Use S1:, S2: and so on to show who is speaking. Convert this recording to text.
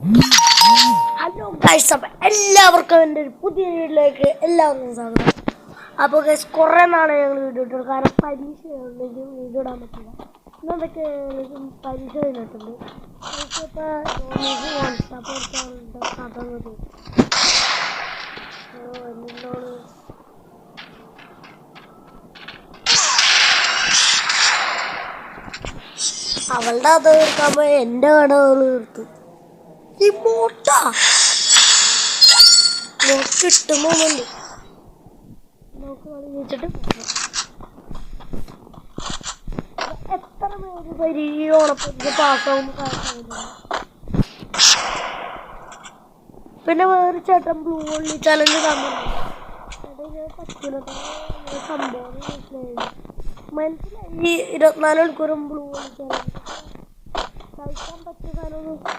S1: Hello guys, അപ്പം എല്ലാവർക്കും എൻ്റെ ഒരു പുതിയ വീഡിയോയിലേക്ക് എല്ലാവർക്കും സ്വാഗതം. അപ്പോൾ ഗൈസ്, കുറേ നാളെ ഞങ്ങൾ വീഡിയോ ഇട്ടു, കാരണം പരീക്ഷ വീഡിയോ ഇടാൻ പറ്റില്ല. ഇന്നതൊക്കെ പരീക്ഷ കഴിഞ്ഞിട്ടുണ്ട്. അവളുടെ അത് തീർക്കാൻ പോയി എൻ്റെ കടകൾ തീർത്തു. ഈ ബോട്ടാ കിട്ടുന്നുണ്ട്. നമുക്ക് വിളിച്ചിട്ട് എത്ര പേര് പരീക്ഷ ഓണപ്പരീക്ഷ പാസ്സാവും. പിന്നെ വേറെ ചേട്ടൻ ബ്ലൂ വള്ളി ചലഞ്ച് സംഭവം മനസ്സിലായി. 24 മണിക്കൂറും ബ്ലൂ വള്ളി ചലഞ്ച് കഴിക്കാൻ പറ്റിയ സാധനം